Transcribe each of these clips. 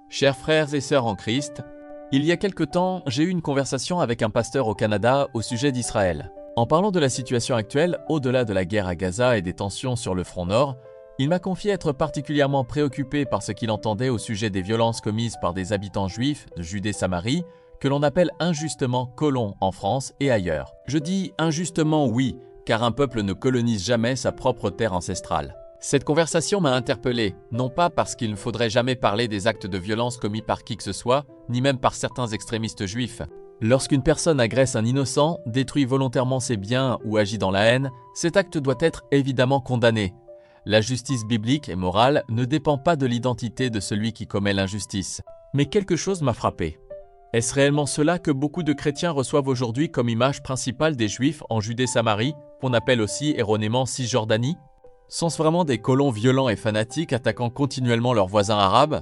Chers frères et sœurs en Christ, il y a quelque temps, j'ai eu une conversation avec un pasteur au Canada au sujet d'Israël. En parlant de la situation actuelle, au-delà de la guerre à Gaza et des tensions sur le front nord, il m'a confié être particulièrement préoccupé par ce qu'il entendait au sujet des violences commises par des habitants juifs de Judée-Samarie, que l'on appelle injustement colons en France et ailleurs. Je dis injustement oui, car un peuple ne colonise jamais sa propre terre ancestrale. Cette conversation m'a interpellé, non pas parce qu'il ne faudrait jamais parler des actes de violence commis par qui que ce soit, ni même par certains extrémistes juifs. Lorsqu'une personne agresse un innocent, détruit volontairement ses biens ou agit dans la haine, cet acte doit être évidemment condamné. La justice biblique et morale ne dépend pas de l'identité de celui qui commet l'injustice. Mais quelque chose m'a frappé. Est-ce réellement cela que beaucoup de chrétiens reçoivent aujourd'hui comme image principale des Juifs en Judée-Samarie, qu'on appelle aussi erronément Cisjordanie? Sont-ce vraiment des colons violents et fanatiques attaquant continuellement leurs voisins arabes?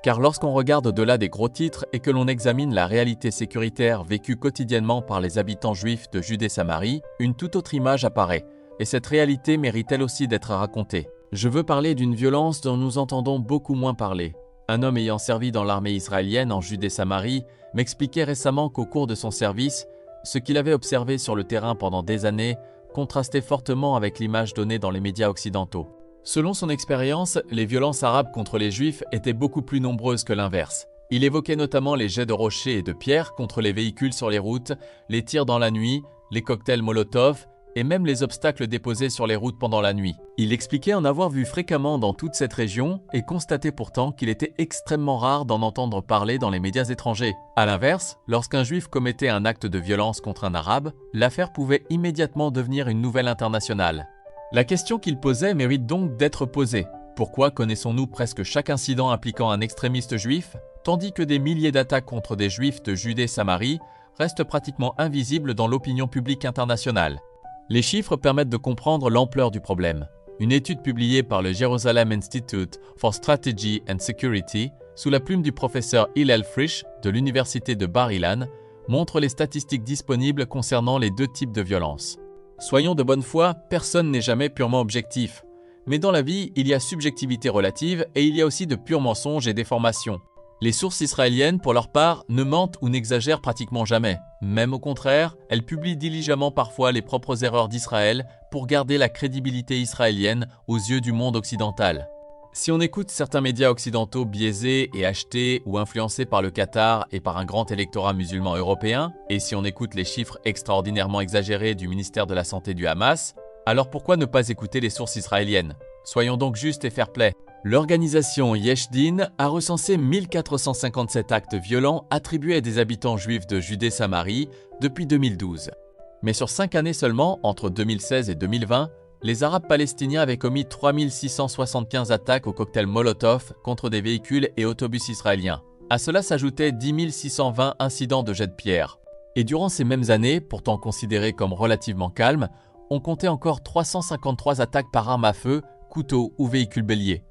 Car lorsqu'on regarde au-delà des gros titres et que l'on examine la réalité sécuritaire vécue quotidiennement par les habitants juifs de Judée-Samarie, une toute autre image apparaît, et cette réalité mérite elle aussi d'être racontée. Je veux parler d'une violence dont nous entendons beaucoup moins parler. Un homme ayant servi dans l'armée israélienne en Judée-Samarie m'expliquait récemment qu'au cours de son service, ce qu'il avait observé sur le terrain pendant des années contrastait fortement avec l'image donnée dans les médias occidentaux. Selon son expérience, les violences arabes contre les juifs étaient beaucoup plus nombreuses que l'inverse. Il évoquait notamment les jets de rochers et de pierres contre les véhicules sur les routes, les tirs dans la nuit, les cocktails Molotov et même les obstacles déposés sur les routes pendant la nuit. Il expliquait en avoir vu fréquemment dans toute cette région et constatait pourtant qu'il était extrêmement rare d'en entendre parler dans les médias étrangers. A l'inverse, lorsqu'un juif commettait un acte de violence contre un arabe, l'affaire pouvait immédiatement devenir une nouvelle internationale. La question qu'il posait mérite donc d'être posée. Pourquoi connaissons-nous presque chaque incident impliquant un extrémiste juif, tandis que des milliers d'attaques contre des juifs de Judée-Samarie restent pratiquement invisibles dans l'opinion publique internationale? Les chiffres permettent de comprendre l'ampleur du problème. Une étude publiée par le Jerusalem Institute for Strategy and Security, sous la plume du professeur Hillel Frisch de l'université de Bar-Ilan, montre les statistiques disponibles concernant les deux types de violences. Soyons de bonne foi, personne n'est jamais purement objectif. Mais dans la vie, il y a subjectivité relative et il y a aussi de purs mensonges et déformations. Les sources israéliennes, pour leur part, ne mentent ou n'exagèrent pratiquement jamais. Même au contraire, elles publient diligemment parfois les propres erreurs d'Israël pour garder la crédibilité israélienne aux yeux du monde occidental. Si on écoute certains médias occidentaux biaisés et achetés ou influencés par le Qatar et par un grand électorat musulman européen, et si on écoute les chiffres extraordinairement exagérés du ministère de la Santé du Hamas, alors pourquoi ne pas écouter les sources israéliennes? Soyons donc justes et fair-play. L'organisation Yesh Din a recensé 1457 actes violents attribués à des habitants juifs de Judée-Samarie depuis 2012. Mais sur 5 années seulement, entre 2016 et 2020, les Arabes palestiniens avaient commis 3675 attaques au cocktail Molotov contre des véhicules et autobus israéliens. À cela s'ajoutaient 10 620 incidents de jets de pierre. Et durant ces mêmes années, pourtant considérées comme relativement calmes, on comptait encore 353 attaques par arme à feu, couteau ou véhicule bélier.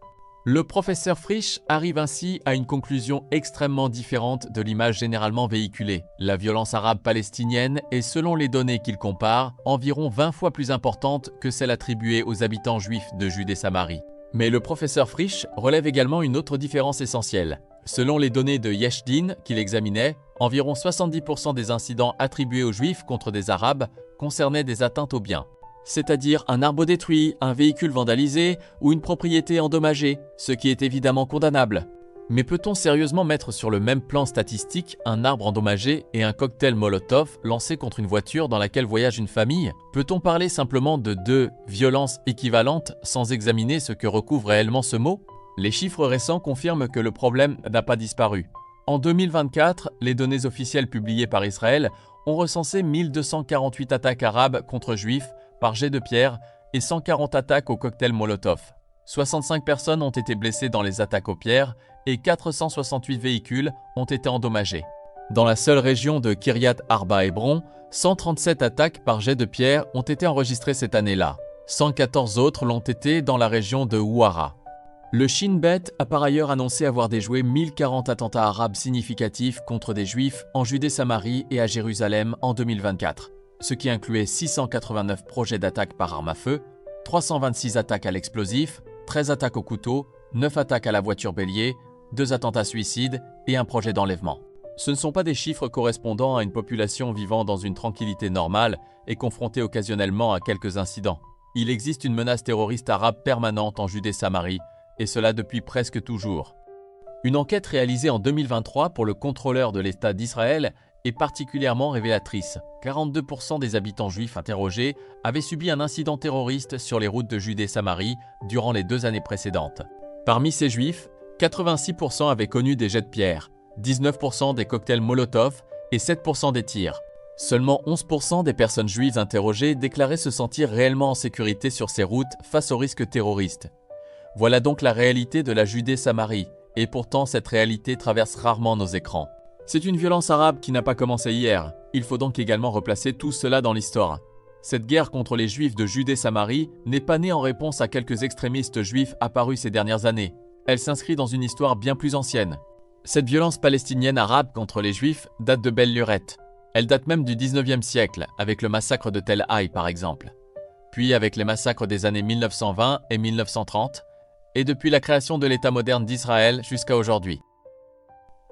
Le professeur Frisch arrive ainsi à une conclusion extrêmement différente de l'image généralement véhiculée. La violence arabe palestinienne est, selon les données qu'il compare, environ 20 fois plus importante que celle attribuée aux habitants juifs de Judée-Samarie. Mais le professeur Frisch relève également une autre différence essentielle. Selon les données de Yesh Din qu'il examinait, environ 70% des incidents attribués aux juifs contre des arabes concernaient des atteintes aux biens. C'est-à-dire un arbre détruit, un véhicule vandalisé ou une propriété endommagée, ce qui est évidemment condamnable. Mais peut-on sérieusement mettre sur le même plan statistique un arbre endommagé et un cocktail Molotov lancé contre une voiture dans laquelle voyage une famille? Peut-on parler simplement de deux violences équivalentes sans examiner ce que recouvre réellement ce mot? Les chiffres récents confirment que le problème n'a pas disparu. En 2024, les données officielles publiées par Israël ont recensé 1248 attaques arabes contre juifs par jet de pierre et 140 attaques au cocktail Molotov. 65 personnes ont été blessées dans les attaques aux pierres et 468 véhicules ont été endommagés. Dans la seule région de Kiryat Arba-Hébron, 137 attaques par jet de pierre ont été enregistrées cette année-là. 114 autres l'ont été dans la région de Ouara. Le Shin Bet a par ailleurs annoncé avoir déjoué 1040 attentats arabes significatifs contre des juifs en Judée-Samarie et à Jérusalem en 2024. Ce qui incluait 689 projets d'attaque par arme à feu, 326 attaques à l'explosif, 13 attaques au couteau, 9 attaques à la voiture bélier, 2 attentats suicides et un projet d'enlèvement. Ce ne sont pas des chiffres correspondant à une population vivant dans une tranquillité normale et confrontée occasionnellement à quelques incidents. Il existe une menace terroriste arabe permanente en Judée-Samarie, et cela depuis presque toujours. Une enquête réalisée en 2023 pour le contrôleur de l'État d'Israël est particulièrement révélatrice. 42% des habitants juifs interrogés avaient subi un incident terroriste sur les routes de Judée-Samarie durant les 2 années précédentes. Parmi ces juifs, 86% avaient connu des jets de pierre, 19% des cocktails Molotov et 7% des tirs. Seulement 11% des personnes juives interrogées déclaraient se sentir réellement en sécurité sur ces routes face aux risques terroristes. Voilà donc la réalité de la Judée-Samarie, et pourtant cette réalité traverse rarement nos écrans. C'est une violence arabe qui n'a pas commencé hier. Il faut donc également replacer tout cela dans l'histoire. Cette guerre contre les juifs de Judée-Samarie n'est pas née en réponse à quelques extrémistes juifs apparus ces dernières années. Elle s'inscrit dans une histoire bien plus ancienne. Cette violence palestinienne arabe contre les juifs date de belle lurette. Elle date même du 19e siècle, avec le massacre de Tel Haï par exemple. Puis avec les massacres des années 1920 et 1930, et depuis la création de l'État moderne d'Israël jusqu'à aujourd'hui.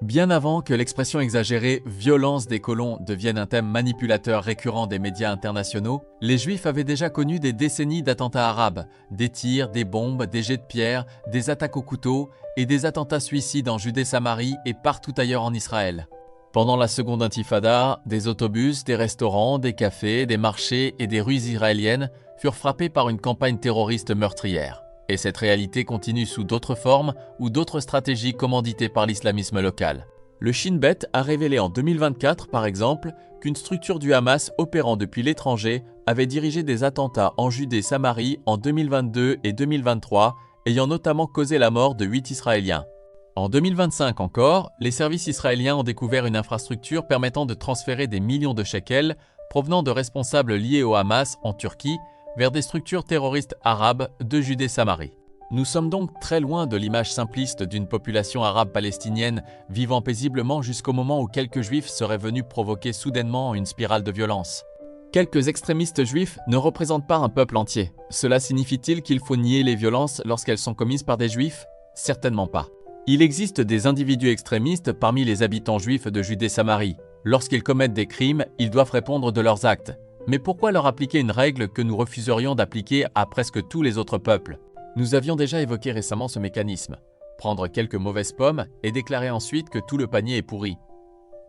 Bien avant que l'expression exagérée « violence des colons » devienne un thème manipulateur récurrent des médias internationaux, les Juifs avaient déjà connu des décennies d'attentats arabes, des tirs, des bombes, des jets de pierre, des attaques au couteau et des attentats suicides en Judée-Samarie et partout ailleurs en Israël. Pendant la seconde intifada, des autobus, des restaurants, des cafés, des marchés et des rues israéliennes furent frappés par une campagne terroriste meurtrière. Et cette réalité continue sous d'autres formes ou d'autres stratégies commanditées par l'islamisme local. Le Shin Bet a révélé en 2024, par exemple, qu'une structure du Hamas opérant depuis l'étranger avait dirigé des attentats en Judée-Samarie en 2022 et 2023, ayant notamment causé la mort de 8 Israéliens. En 2025 encore, les services israéliens ont découvert une infrastructure permettant de transférer des millions de shekels provenant de responsables liés au Hamas en Turquie vers des structures terroristes arabes de Judée-Samarie. Nous sommes donc très loin de l'image simpliste d'une population arabe palestinienne vivant paisiblement jusqu'au moment où quelques juifs seraient venus provoquer soudainement une spirale de violence. Quelques extrémistes juifs ne représentent pas un peuple entier. Cela signifie-t-il qu'il faut nier les violences lorsqu'elles sont commises par des juifs? Certainement pas. Il existe des individus extrémistes parmi les habitants juifs de Judée-Samarie. Lorsqu'ils commettent des crimes, ils doivent répondre de leurs actes. Mais pourquoi leur appliquer une règle que nous refuserions d'appliquer à presque tous les autres peuples? Nous avions déjà évoqué récemment ce mécanisme. Prendre quelques mauvaises pommes et déclarer ensuite que tout le panier est pourri.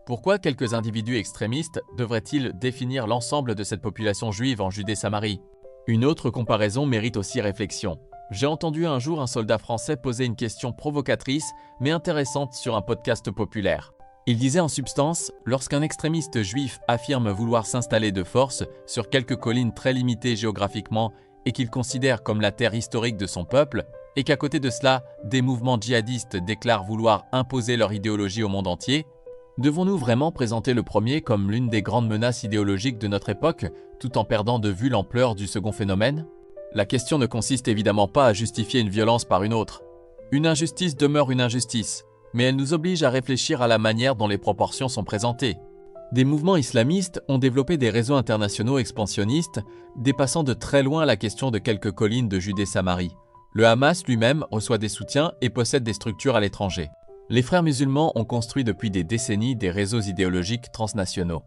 Pourquoi quelques individus extrémistes devraient-ils définir l'ensemble de cette population juive en Judée-Samarie? Une autre comparaison mérite aussi réflexion. J'ai entendu un jour un soldat français poser une question provocatrice mais intéressante sur un podcast populaire. Il disait en substance, lorsqu'un extrémiste juif affirme vouloir s'installer de force sur quelques collines très limitées géographiquement et qu'il considère comme la terre historique de son peuple, et qu'à côté de cela, des mouvements djihadistes déclarent vouloir imposer leur idéologie au monde entier, devons-nous vraiment présenter le premier comme l'une des grandes menaces idéologiques de notre époque, tout en perdant de vue l'ampleur du second phénomène? La question ne consiste évidemment pas à justifier une violence par une autre. Une injustice demeure une injustice, mais elle nous oblige à réfléchir à la manière dont les proportions sont présentées. Des mouvements islamistes ont développé des réseaux internationaux expansionnistes, dépassant de très loin la question de quelques collines de Judée-Samarie. Le Hamas lui-même reçoit des soutiens et possède des structures à l'étranger. Les frères musulmans ont construit depuis des décennies des réseaux idéologiques transnationaux.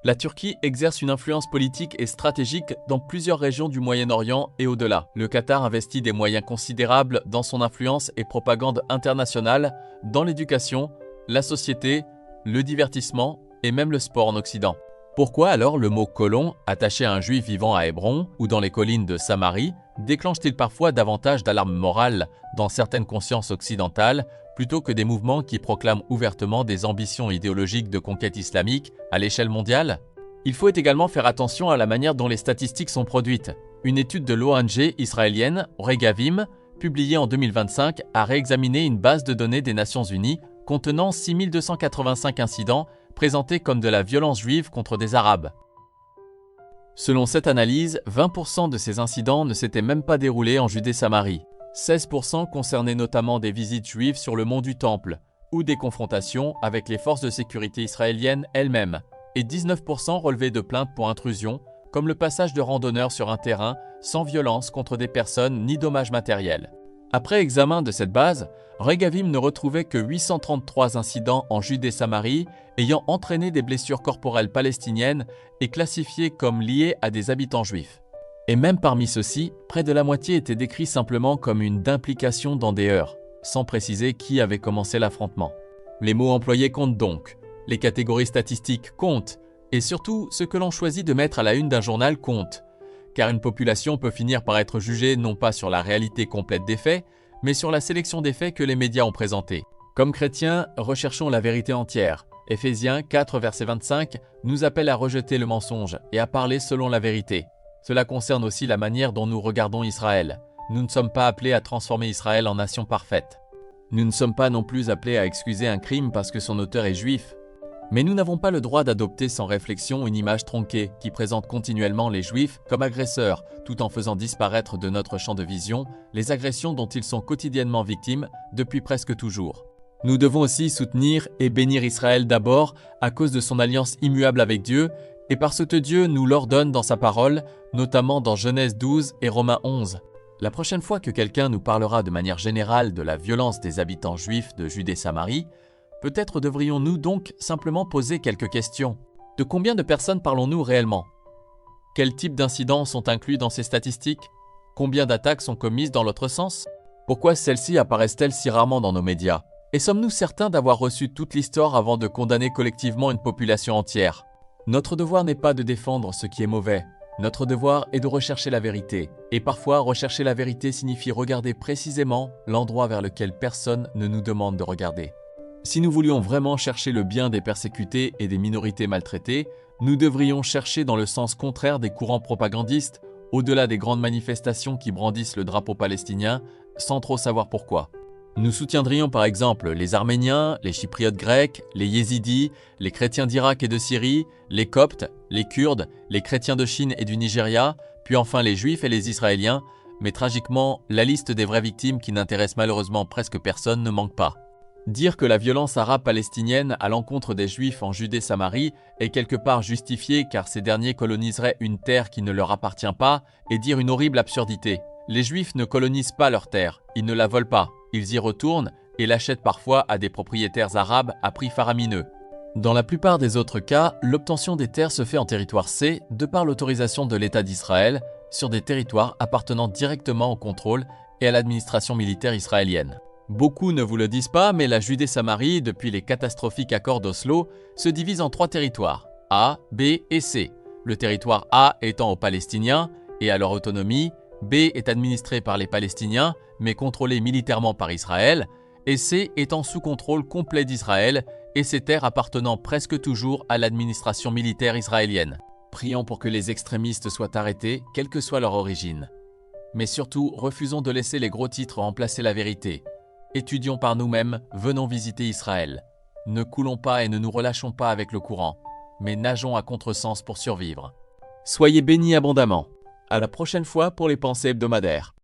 La Turquie exerce une influence politique et stratégique dans plusieurs régions du Moyen-Orient et au-delà. Le Qatar investit des moyens considérables dans son influence et propagande internationale, dans l'éducation, la société, le divertissement et même le sport en Occident. Pourquoi alors le mot « colon » attaché à un juif vivant à Hébron ou dans les collines de Samarie déclenche-t-il parfois davantage d'alarme morale dans certaines consciences occidentales plutôt que des mouvements qui proclament ouvertement des ambitions idéologiques de conquête islamique à l'échelle mondiale? Il faut également faire attention à la manière dont les statistiques sont produites. Une étude de l'ONG israélienne Regavim, publiée en 2025, a réexaminé une base de données des Nations Unies contenant 6285 incidents présentés comme de la violence juive contre des Arabes. Selon cette analyse, 20% de ces incidents ne s'étaient même pas déroulés en Judée-Samarie. 16% concernaient notamment des visites juives sur le mont du Temple ou des confrontations avec les forces de sécurité israéliennes elles-mêmes, et 19% relevaient de plaintes pour intrusion, comme le passage de randonneurs sur un terrain sans violence contre des personnes ni dommages matériels. Après examen de cette base, Regavim ne retrouvait que 833 incidents en Judée-Samarie ayant entraîné des blessures corporelles palestiniennes et classifiés comme liés à des habitants juifs. Et même parmi ceux-ci, près de la moitié étaient décrits simplement comme une implication dans des heurts, sans préciser qui avait commencé l'affrontement. Les mots employés comptent donc, les catégories statistiques comptent, et surtout ce que l'on choisit de mettre à la une d'un journal compte, car une population peut finir par être jugée non pas sur la réalité complète des faits, mais sur la sélection des faits que les médias ont présentés. Comme chrétiens, recherchons la vérité entière. Éphésiens 4, verset 25 nous appelle à rejeter le mensonge et à parler selon la vérité. Cela concerne aussi la manière dont nous regardons Israël. Nous ne sommes pas appelés à transformer Israël en nation parfaite. Nous ne sommes pas non plus appelés à excuser un crime parce que son auteur est juif. Mais nous n'avons pas le droit d'adopter sans réflexion une image tronquée qui présente continuellement les Juifs comme agresseurs, tout en faisant disparaître de notre champ de vision les agressions dont ils sont quotidiennement victimes depuis presque toujours. Nous devons aussi soutenir et bénir Israël d'abord à cause de son alliance immuable avec Dieu et parce que Dieu nous l'ordonne dans sa parole, notamment dans Genèse 12 et Romains 11. La prochaine fois que quelqu'un nous parlera de manière générale de la violence des habitants juifs de Judée-Samarie, peut-être devrions-nous donc simplement poser quelques questions. De combien de personnes parlons-nous réellement? Quels types d'incidents sont inclus dans ces statistiques? Combien d'attaques sont commises dans l'autre sens? Pourquoi celles-ci apparaissent-elles si rarement dans nos médias? Et sommes-nous certains d'avoir reçu toute l'histoire avant de condamner collectivement une population entière? Notre devoir n'est pas de défendre ce qui est mauvais. Notre devoir est de rechercher la vérité. Et parfois, rechercher la vérité signifie regarder précisément l'endroit vers lequel personne ne nous demande de regarder. Si nous voulions vraiment chercher le bien des persécutés et des minorités maltraitées, nous devrions chercher dans le sens contraire des courants propagandistes, au-delà des grandes manifestations qui brandissent le drapeau palestinien, sans trop savoir pourquoi. Nous soutiendrions par exemple les Arméniens, les Chypriotes grecs, les Yézidis, les chrétiens d'Irak et de Syrie, les Coptes, les Kurdes, les chrétiens de Chine et du Nigeria, puis enfin les Juifs et les Israéliens, mais tragiquement, la liste des vraies victimes qui n'intéresse malheureusement presque personne ne manque pas. Dire que la violence arabe-palestinienne à l'encontre des Juifs en Judée-Samarie est quelque part justifiée car ces derniers coloniseraient une terre qui ne leur appartient pas est dire une horrible absurdité. Les Juifs ne colonisent pas leur terre, ils ne la volent pas, ils y retournent et l'achètent parfois à des propriétaires arabes à prix faramineux. Dans la plupart des autres cas, l'obtention des terres se fait en territoire C de par l'autorisation de l'État d'Israël sur des territoires appartenant directement au contrôle et à l'administration militaire israélienne. Beaucoup ne vous le disent pas, mais la Judée-Samarie, depuis les catastrophiques accords d'Oslo, se divise en 3 territoires, A, B et C. Le territoire A étant aux Palestiniens et à leur autonomie, B est administré par les Palestiniens, mais contrôlé militairement par Israël, et C étant sous contrôle complet d'Israël et ses terres appartenant presque toujours à l'administration militaire israélienne. Prions pour que les extrémistes soient arrêtés, quelle que soit leur origine. Mais surtout, refusons de laisser les gros titres remplacer la vérité. Étudions par nous-mêmes, venons visiter Israël. Ne coulons pas et ne nous relâchons pas avec le courant, mais nageons à contresens pour survivre. Soyez bénis abondamment. À la prochaine fois pour les pensées hebdomadaires.